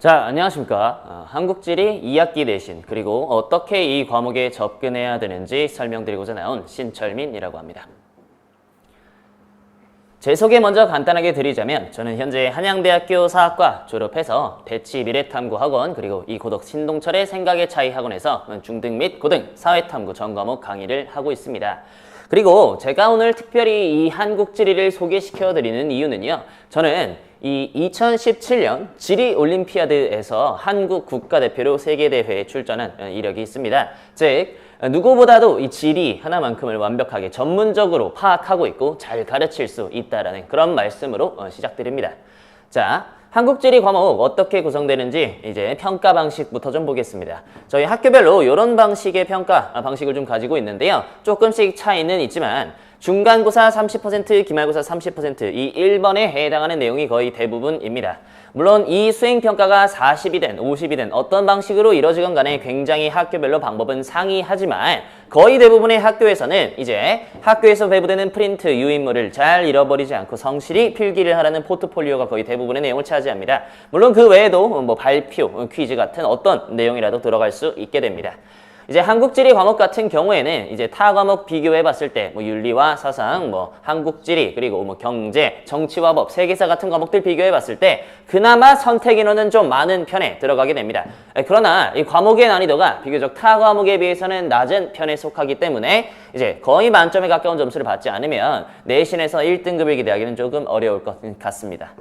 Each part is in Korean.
자, 안녕하십니까. 한국지리 2학기 내신, 그리고 어떻게 이 과목에 접근해야 되는지 설명드리고자 나온 신철민이라고 합니다. 제 소개 먼저 간단하게 드리자면 저는 현재 한양대학교 사학과 졸업해서 대치 미래탐구학원 그리고 이 고덕 신동철의 생각의 차이 학원에서 중등 및 고등 사회탐구 전 과목 강의를 하고 있습니다. 그리고 제가 오늘 특별히 이 한국지리를 소개시켜 드리는 이유는요. 저는 이 2017년 지리올림피아드에서 한국 국가대표로 세계대회에 출전한 이력이 있습니다. 즉, 누구보다도 이 지리 하나만큼을 완벽하게 전문적으로 파악하고 있고 잘 가르칠 수 있다라는 그런 말씀으로 시작드립니다. 자, 한국지리 과목 어떻게 구성되는지 이제 평가 방식부터 좀 보겠습니다. 저희 학교별로 이런 방식의 평가 방식을 좀 가지고 있는데요. 조금씩 차이는 있지만 중간고사 30%, 기말고사 30%, 이 1번에 해당하는 내용이 거의 대부분입니다. 물론 이 수행평가가 40이든 50이든 어떤 방식으로 이루어지건 간에 굉장히 학교별로 방법은 상이하지만 거의 대부분의 학교에서는 이제 학교에서 배부되는 프린트, 유인물을 잘 잃어버리지 않고 성실히 필기를 하라는 포트폴리오가 거의 대부분의 내용을 차지합니다. 물론 그 외에도 뭐 발표, 퀴즈 같은 어떤 내용이라도 들어갈 수 있게 됩니다. 이제 한국지리 과목 같은 경우에는 이제 타 과목 비교해 봤을 때 뭐 윤리와 사상, 뭐 한국지리, 그리고 뭐 경제, 정치와 법, 세계사 같은 과목들 비교해 봤을 때 그나마 선택 인원은 좀 많은 편에 들어가게 됩니다. 그러나 이 과목의 난이도가 비교적 타 과목에 비해서는 낮은 편에 속하기 때문에 이제 거의 만점에 가까운 점수를 받지 않으면 내신에서 1등급을 기대하기는 조금 어려울 것 같습니다.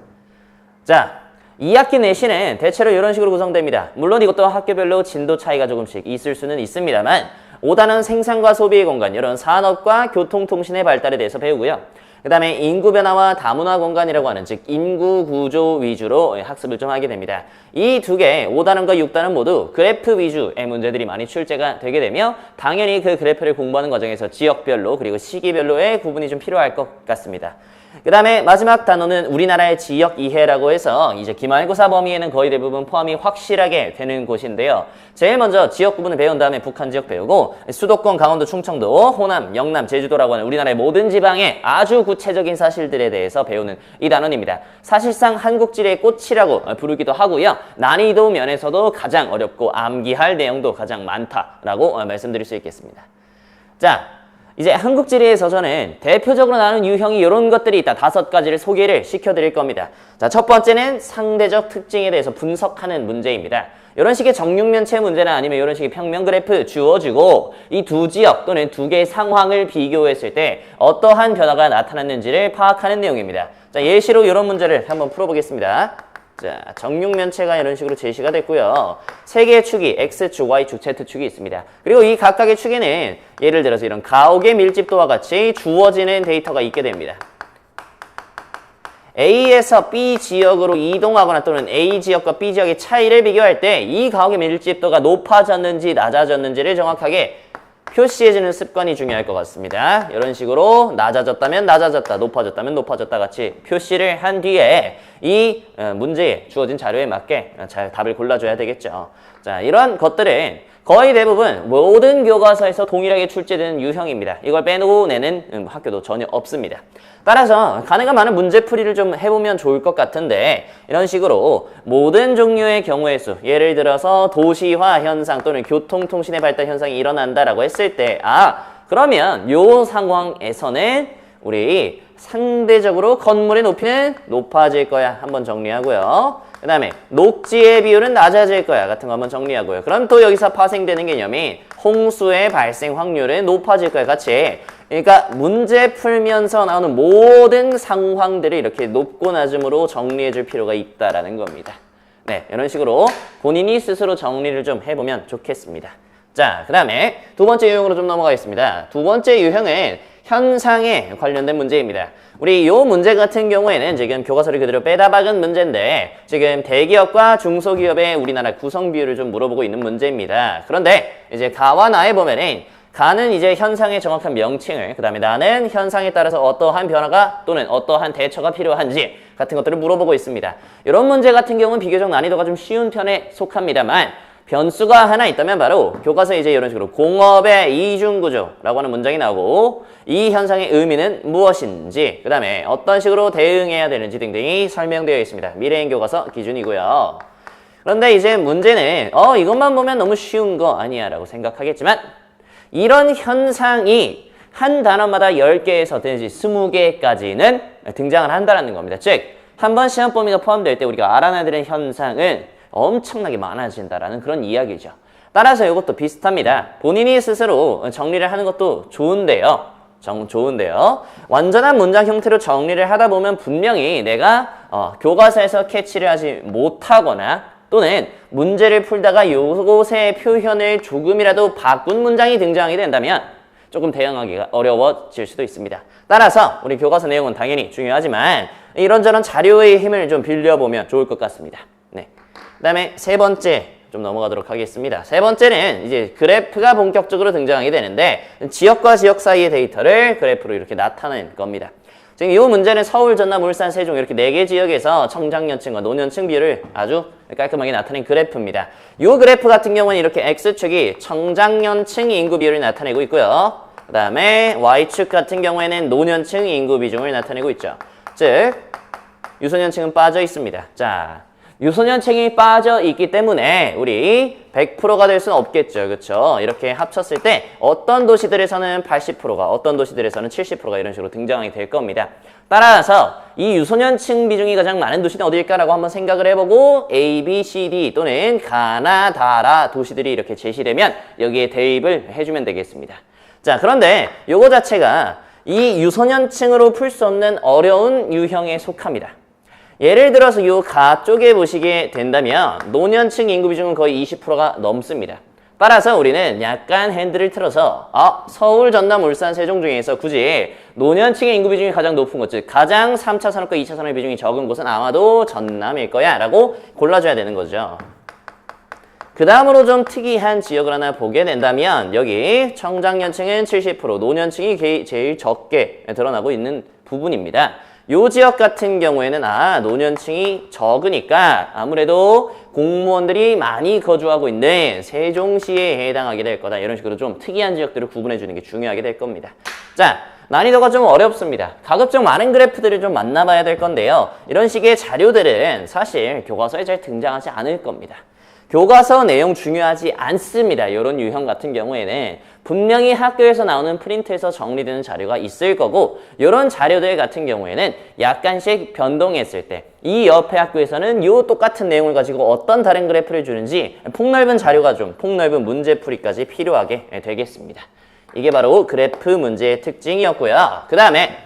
자, 2학기 내신은 대체로 이런 식으로 구성됩니다. 물론 이것도 학교별로 진도 차이가 조금씩 있을 수는 있습니다만 5단원 생산과 소비의 공간, 이런 산업과 교통통신의 발달에 대해서 배우고요. 그 다음에 인구 변화와 다문화 공간이라고 하는 즉 인구 구조 위주로 학습을 좀 하게 됩니다. 이 두 개, 5단원과 6단원 모두 그래프 위주의 문제들이 많이 출제가 되게 되며 당연히 그 그래프를 공부하는 과정에서 지역별로 그리고 시기별로의 구분이 좀 필요할 것 같습니다. 그 다음에 마지막 단원은 우리나라의 지역 이해라고 해서 이제 기말고사 범위에는 거의 대부분 포함이 확실하게 되는 곳인데요. 제일 먼저 지역 구분을 배운 다음에 북한 지역 배우고 수도권, 강원도, 충청도, 호남, 영남, 제주도라고 하는 우리나라의 모든 지방의 아주 구체적인 사실들에 대해서 배우는 이 단원입니다. 사실상 한국지리의 꽃이라고 부르기도 하고요. 난이도 면에서도 가장 어렵고 암기할 내용도 가장 많다라고 말씀드릴 수 있겠습니다. 자, 이제 한국지리에서 저는 대표적으로 나오는 유형이 이런 것들이 있다. 5가지를 소개를 시켜드릴 겁니다. 자, 첫 번째는 상대적 특징에 대해서 분석하는 문제입니다. 이런 식의 정육면체 문제나 아니면 이런 식의 평면 그래프 주어지고 이 두 지역 또는 두 개의 상황을 비교했을 때 어떠한 변화가 나타났는지를 파악하는 내용입니다. 자, 예시로 이런 문제를 한번 풀어보겠습니다. 자, 정육면체가 이런 식으로 제시가 됐고요. 세 개의 축이 X축, Y축, Z축이 있습니다. 그리고 이 각각의 축에는 예를 들어서 이런 가옥의 밀집도와 같이 주어지는 데이터가 있게 됩니다. A에서 B 지역으로 이동하거나 또는 A 지역과 B 지역의 차이를 비교할 때 이 가옥의 밀집도가 높아졌는지 낮아졌는지를 정확하게 표시해주는 습관이 중요할 것 같습니다. 이런 식으로 낮아졌다면 낮아졌다, 높아졌다면 높아졌다 같이 표시를 한 뒤에 이 문제에 주어진 자료에 맞게 잘 답을 골라줘야 되겠죠. 자, 이런 것들은 거의 대부분 모든 교과서에서 동일하게 출제되는 유형입니다. 이걸 빼놓고 내는 학교도 전혀 없습니다. 따라서 가능한 많은 문제풀이를 좀 해보면 좋을 것 같은데 이런 식으로 모든 종류의 경우의 수, 예를 들어서 도시화 현상 또는 교통통신의 발달 현상이 일어난다라고 했을 때 그러면 요 상황에서는 우리 상대적으로 건물의 높이는 높아질 거야. 한번 정리하고요. 그 다음에 녹지의 비율은 낮아질 거야 같은 거 한번 정리하고요. 그럼 또 여기서 파생되는 개념이 홍수의 발생 확률은 높아질 거야 같이. 그러니까 문제 풀면서 나오는 모든 상황들을 이렇게 높고 낮음으로 정리해 줄 필요가 있다라는 겁니다. 네, 이런 식으로 본인이 스스로 정리를 좀 해보면 좋겠습니다. 자, 그 다음에 두 번째 유형으로 좀 넘어가겠습니다. 두 번째 유형은 현상에 관련된 문제입니다. 우리 요 문제 같은 경우에는 지금 교과서를 그대로 빼다 박은 문제인데 지금 대기업과 중소기업의 우리나라 구성 비율을 좀 물어보고 있는 문제입니다. 그런데 이제 가와 나에 보면은 가는 이제 현상의 정확한 명칭을, 그 다음에 나는 현상에 따라서 어떠한 변화가 또는 어떠한 대처가 필요한지 같은 것들을 물어보고 있습니다. 이런 문제 같은 경우는 비교적 난이도가 좀 쉬운 편에 속합니다만 변수가 하나 있다면 바로 교과서에 이제 이런 식으로 공업의 이중구조라고 하는 문장이 나오고 이 현상의 의미는 무엇인지, 그 다음에 어떤 식으로 대응해야 되는지 등등이 설명되어 있습니다. 미래인 교과서 기준이고요. 그런데 이제 문제는 이것만 보면 너무 쉬운 거 아니야 라고 생각하겠지만 이런 현상이 한 단어마다 10개에서 내지 20개까지는 등장을 한다는 겁니다. 즉, 한 번 시험 범위가 포함될 때 우리가 알아놔야 되는 현상은 엄청나게 많아진다라는 그런 이야기죠. 따라서 이것도 비슷합니다. 본인이 스스로 정리를 하는 것도 좋은데요. 좋은데요. 완전한 문장 형태로 정리를 하다 보면 분명히 내가 교과서에서 캐치를 하지 못하거나 또는 문제를 풀다가 요것의 표현을 조금이라도 바꾼 문장이 등장하게 된다면 조금 대응하기가 어려워질 수도 있습니다. 따라서 우리 교과서 내용은 당연히 중요하지만 이런저런 자료의 힘을 좀 빌려보면 좋을 것 같습니다. 네. 그 다음에 세 번째 좀 넘어가도록 하겠습니다. 세 번째는 이제 그래프가 본격적으로 등장하게 되는데 지역과 지역 사이의 데이터를 그래프로 이렇게 나타낸 겁니다. 지금 이 문제는 서울, 전남, 울산, 세종 이렇게 4개 지역에서 청장년층과 노년층 비율을 아주 깔끔하게 나타낸 그래프입니다. 이 그래프 같은 경우는 이렇게 X축이 청장년층 인구 비율을 나타내고 있고요. 그 다음에 Y축 같은 경우에는 노년층 인구 비중을 나타내고 있죠. 즉, 유소년층은 빠져 있습니다. 자, 유소년층이 빠져 있기 때문에 우리 100%가 될 수는 없겠죠. 그렇죠? 이렇게 합쳤을 때 어떤 도시들에서는 80%가 어떤 도시들에서는 70%가 이런 식으로 등장하게 될 겁니다. 따라서 이 유소년층 비중이 가장 많은 도시는 어디일까라고 한번 생각을 해보고 A, B, C, D 또는 가나다라 도시들이 이렇게 제시되면 여기에 대입을 해주면 되겠습니다. 자, 그런데 요거 자체가 이 유소년층으로 풀 수 없는 어려운 유형에 속합니다. 예를 들어서 요 가 쪽에 보시게 된다면 노년층 인구 비중은 거의 20%가 넘습니다. 따라서 우리는 약간 핸들을 틀어서 서울, 전남, 울산, 세종 중에서 굳이 노년층의 인구 비중이 가장 높은 곳, 즉 가장 3차 산업과 2차 산업의 비중이 적은 곳은 아마도 전남일 거야 라고 골라줘야 되는 거죠. 그 다음으로 좀 특이한 지역을 하나 보게 된다면 여기 청장년층은 70%, 노년층이 제일 적게 드러나고 있는 부분입니다. 요 지역 같은 경우에는 노년층이 적으니까 아무래도 공무원들이 많이 거주하고 있는 세종시에 해당하게 될 거다. 이런 식으로 좀 특이한 지역들을 구분해 주는 게 중요하게 될 겁니다. 자, 난이도가 좀 어렵습니다. 가급적 많은 그래프들을 좀 만나봐야 될 건데요. 이런 식의 자료들은 사실 교과서에 잘 등장하지 않을 겁니다. 교과서 내용 중요하지 않습니다. 이런 유형 같은 경우에는 분명히 학교에서 나오는 프린트에서 정리되는 자료가 있을 거고 이런 자료들 같은 경우에는 약간씩 변동했을 때 이 옆에 학교에서는 이 똑같은 내용을 가지고 어떤 다른 그래프를 주는지 폭넓은 자료가 좀 폭넓은 문제풀이까지 필요하게 되겠습니다. 이게 바로 그래프 문제의 특징이었고요. 그 다음에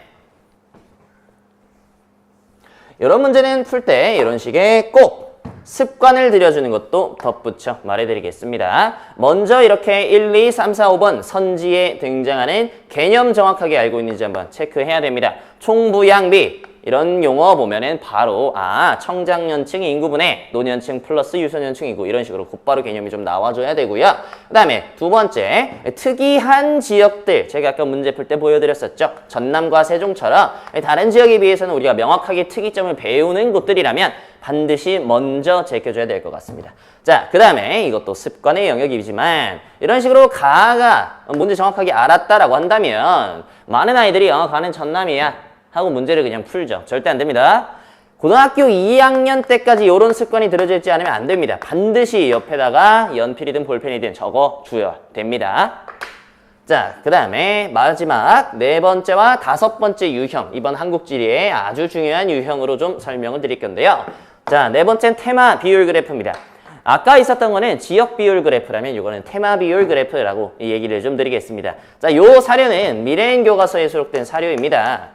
이런 문제는 풀 때 이런 식의 꼭 습관을 들여주는 것도 덧붙여 말해드리겠습니다. 먼저 이렇게 1, 2, 3, 4, 5번 선지에 등장하는 개념 정확하게 알고 있는지 한번 체크해야 됩니다. 총부양비 이런 용어 보면은 바로 청장년층 인구분의 노년층 플러스 유소년층 인구 이런 식으로 곧바로 개념이 좀 나와줘야 되고요. 그 다음에 두 번째 특이한 지역들 제가 아까 문제 풀 때 보여드렸었죠. 전남과 세종처럼 다른 지역에 비해서는 우리가 명확하게 특이점을 배우는 곳들이라면 반드시 먼저 제껴줘야 될 것 같습니다. 자, 그 다음에 이것도 습관의 영역이지만 이런 식으로 가가 문제 정확하게 알았다라고 한다면 많은 아이들이 가는 전남이야 하고 문제를 그냥 풀죠. 절대 안 됩니다. 고등학교 2학년 때까지 이런 습관이 들어져 있지 않으면 안 됩니다. 반드시 옆에다가 연필이든 볼펜이든 적어줘야 됩니다. 자, 그 다음에 마지막 네 번째와 다섯 번째 유형, 이번 한국지리의 아주 중요한 유형으로 좀 설명을 드릴 건데요. 자, 네 번째는 테마 비율 그래프입니다. 아까 있었던 거는 지역 비율 그래프라면 이거는 테마 비율 그래프라고 얘기를 좀 드리겠습니다. 자, 요 사료는 미래인 교과서에 수록된 사료입니다.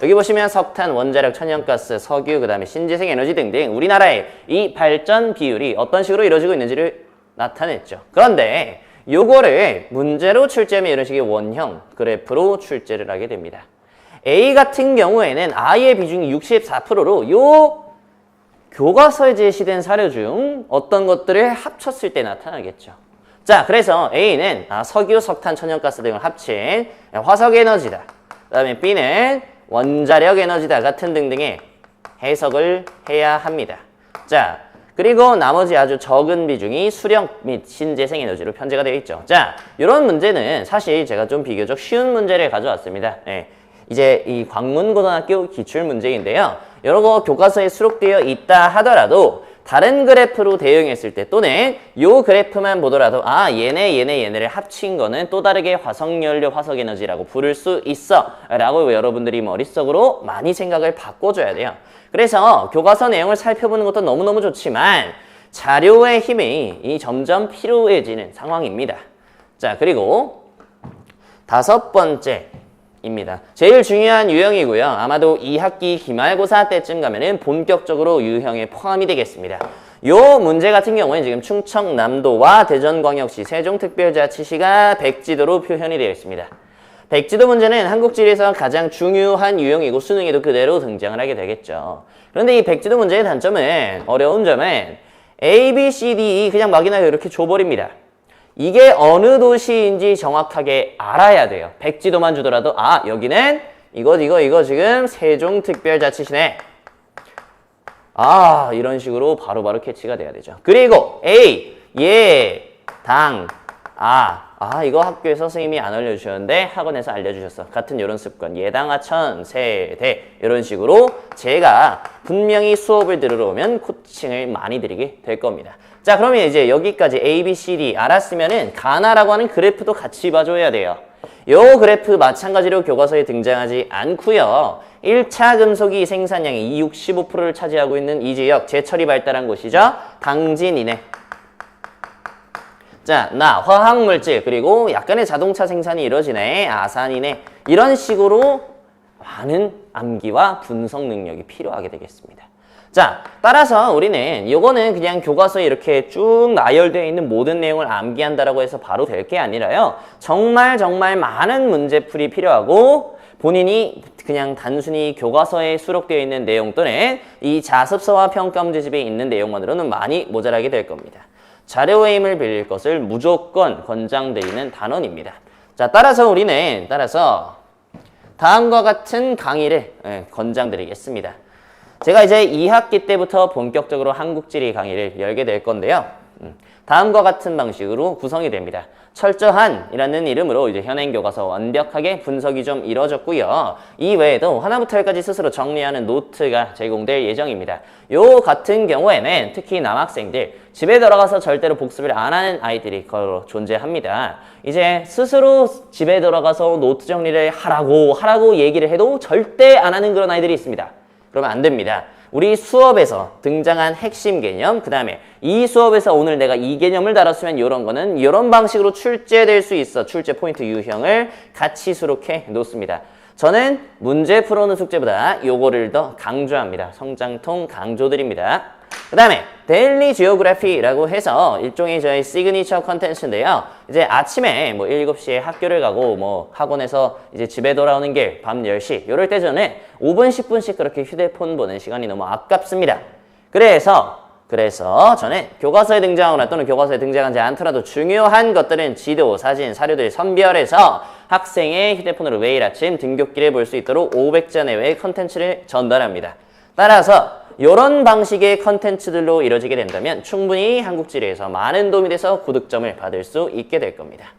여기 보시면 석탄, 원자력, 천연가스, 석유, 그 다음에 신재생 에너지 등등 우리나라의 이 발전 비율이 어떤 식으로 이루어지고 있는지를 나타냈죠. 그런데 요거를 문제로 출제하면 이런 식의 원형 그래프로 출제를 하게 됩니다. A 같은 경우에는 I의 비중이 64%로 요 교과서에 제시된 사료 중 어떤 것들을 합쳤을 때 나타나겠죠. 자, 그래서 A는 석유, 석탄, 천연가스 등을 합친 화석에너지다. 그 다음에 B는 원자력 에너지다 같은 등등의 해석을 해야 합니다. 자, 그리고 나머지 아주 적은 비중이 수력 및 신재생 에너지로 편제가 되어 있죠. 자, 이런 문제는 사실 제가 좀 비교적 쉬운 문제를 가져왔습니다. 이제 이 광문고등학교 기출문제인데요. 여러 거 교과서에 수록되어 있다 하더라도 다른 그래프로 대응했을 때 또는 요 그래프만 보더라도 아 얘네를 합친 거는 또 다르게 화석연료 화석에너지라고 부를 수 있어 라고 여러분들이 머릿속으로 많이 생각을 바꿔줘야 돼요. 그래서 교과서 내용을 살펴보는 것도 너무너무 좋지만 자료의 힘이 점점 필요해지는 상황입니다. 자, 그리고 5번째입니다. 제일 중요한 유형이고요. 아마도 2학기 기말고사 때쯤 가면은 본격적으로 유형에 포함이 되겠습니다. 요 문제 같은 경우에 지금 충청남도와 대전광역시, 세종특별자치시가 백지도로 표현이 되어 있습니다. 백지도 문제는 한국지리에서 가장 중요한 유형이고 수능에도 그대로 등장을 하게 되겠죠. 그런데 이 백지도 문제의 단점은, 어려운 점은 A, B, C, D, E 그냥 막연하게 이렇게 줘버립니다. 이게 어느 도시인지 정확하게 알아야 돼요. 백지도만 주더라도 아 여기는 이거 지금 세종특별자치시네. 아 이런 식으로 바로바로 캐치가 돼야 되죠. 그리고 A, 이거 학교에서 선생님이 안 알려주셨는데 학원에서 알려주셨어. 같은 이런 습관. 예당하천, 세대 이런 식으로 제가 분명히 수업을 들으러 오면 코칭을 많이 드리게 될 겁니다. 자 그러면 이제 여기까지 A, B, C, D 알았으면은 가나라고 하는 그래프도 같이 봐줘야 돼요. 요 그래프 마찬가지로 교과서에 등장하지 않고요. 1차 금속이 생산량의 65%를 차지하고 있는 이 지역 제철이 발달한 곳이죠. 당진이네. 자, 화학물질 그리고 약간의 자동차 생산이 이루어지네. 아산이네. 이런 식으로 많은 암기와 분석 능력이 필요하게 되겠습니다. 자, 따라서 우리는 요거는 그냥 교과서에 이렇게 쭉 나열되어 있는 모든 내용을 암기한다라고 해서 바로 될 게 아니라요. 정말 많은 문제풀이 필요하고 본인이 그냥 단순히 교과서에 수록되어 있는 내용 또는 이 자습서와 평가 문제집에 있는 내용만으로는 많이 모자라게 될 겁니다. 자료의 힘을 빌릴 것을 무조건 권장드리는 단원입니다. 자, 따라서 우리는 다음과 같은 강의를 권장드리겠습니다. 제가 이제 2학기 때부터 본격적으로 한국지리 강의를 열게 될 건데요. 다음과 같은 방식으로 구성이 됩니다. 철저한이라는 이름으로 이제 현행 교과서 완벽하게 분석이 좀 이루어졌고요. 이 외에도 하나부터 열까지 스스로 정리하는 노트가 제공될 예정입니다. 요 같은 경우에는 특히 남학생들 집에 들어가서 절대로 복습을 안 하는 아이들이 거의 존재합니다. 이제 스스로 집에 들어가서 노트 정리를 하라고 얘기를 해도 절대 안 하는 그런 아이들이 있습니다. 그러면 안 됩니다. 우리 수업에서 등장한 핵심 개념, 그 다음에 이 수업에서 오늘 내가 이 개념을 다뤘으면 이런 거는 이런 방식으로 출제될 수 있어. 출제 포인트 유형을 같이 수록해 놓습니다. 저는 문제 풀어오는 숙제보다 요거를 더 강조합니다. 성장통 강조드립니다. 그 다음에 데일리 지오그래피라고 해서 일종의 저희 시그니처 컨텐츠인데요. 이제 아침에 7시에 학교를 가고 학원에서 이제 집에 돌아오는 길 밤 10시 이럴 때 전에 5분 10분씩 그렇게 휴대폰 보는 시간이 너무 아깝습니다. 그래서 저는 교과서에 등장하거나 또는 교과서에 등장하지 않더라도 중요한 것들은 지도, 사진, 사료들 선별해서 학생의 휴대폰으로 매일 아침 등굣길에 볼 수 있도록 500자 내외의 컨텐츠를 전달합니다. 따라서 이런 방식의 컨텐츠들로 이루어지게 된다면 충분히 한국지리에서 많은 도움이 돼서 고득점을 받을 수 있게 될 겁니다.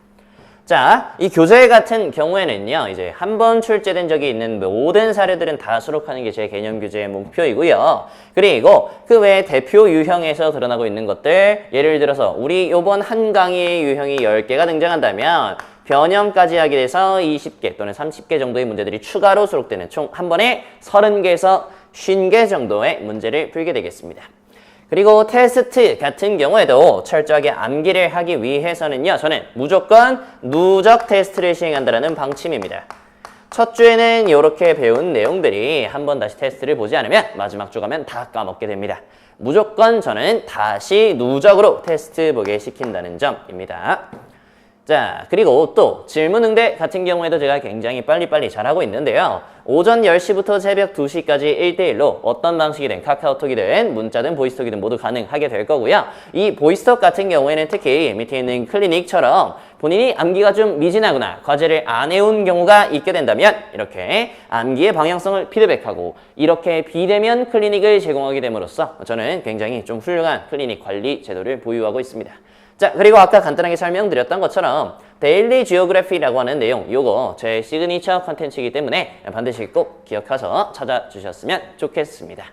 자, 이 교재 같은 경우에는요, 이제 한번 출제된 적이 있는 모든 사례들은 다 수록하는 게 제 개념 교재의 목표이고요. 그리고 그 외에 대표 유형에서 드러나고 있는 것들, 예를 들어서 우리 요번 한 강의의 유형이 10개가 등장한다면 변형까지 하게 돼서 20개 또는 30개 정도의 문제들이 추가로 수록되는 총 한 번에 30개에서 50개 정도의 문제를 풀게 되겠습니다. 그리고 테스트 같은 경우에도 철저하게 암기를 하기 위해서는요. 저는 무조건 누적 테스트를 시행한다는 방침입니다. 첫 주에는 이렇게 배운 내용들이 한 번 다시 테스트를 보지 않으면 마지막 주 가면 다 까먹게 됩니다. 무조건 저는 다시 누적으로 테스트 보게 시킨다는 점입니다. 자, 그리고 또 질문응대 같은 경우에도 제가 굉장히 빨리빨리 잘하고 있는데요. 오전 10시부터 새벽 2시까지 1대1로 어떤 방식이든 카카오톡이든 문자든 보이스톡이든 모두 가능하게 될 거고요. 이 보이스톡 같은 경우에는 특히 밑에 있는 클리닉처럼 본인이 암기가 좀 미진하거나 과제를 안 해온 경우가 있게 된다면 이렇게 암기의 방향성을 피드백하고 이렇게 비대면 클리닉을 제공하게 됨으로써 저는 굉장히 좀 훌륭한 클리닉 관리 제도를 보유하고 있습니다. 자, 그리고 아까 간단하게 설명드렸던 것처럼 데일리 지오그래피라고 하는 내용, 요거 제 시그니처 컨텐츠이기 때문에 반드시 꼭 기억해서 찾아주셨으면 좋겠습니다.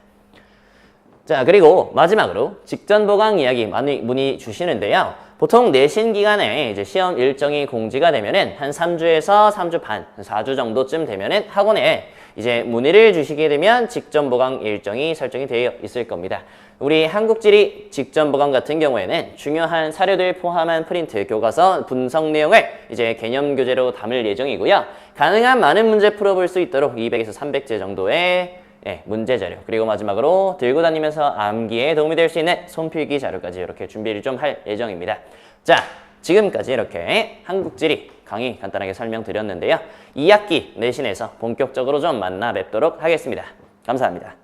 자, 그리고 마지막으로 직전 보강 이야기 많이 문의 주시는데요. 보통 내신 기간에 이제 시험 일정이 공지가 되면은 한 3주에서 3주 반, 4주 정도쯤 되면은 학원에 이제 문의를 주시게 되면 직전 보강 일정이 설정이 되어 있을 겁니다. 우리 한국지리 직전 보강 같은 경우에는 중요한 사료들 포함한 프린트, 교과서, 분석 내용을 이제 개념 교재로 담을 예정이고요. 가능한 많은 문제 풀어볼 수 있도록 200에서 300제 정도의 문제 자료, 그리고 마지막으로 들고 다니면서 암기에 도움이 될 수 있는 손필기 자료까지 이렇게 준비를 좀 할 예정입니다. 자, 지금까지 이렇게 한국지리 강의 간단하게 설명드렸는데요. 2학기 내신에서 본격적으로 좀 만나 뵙도록 하겠습니다. 감사합니다.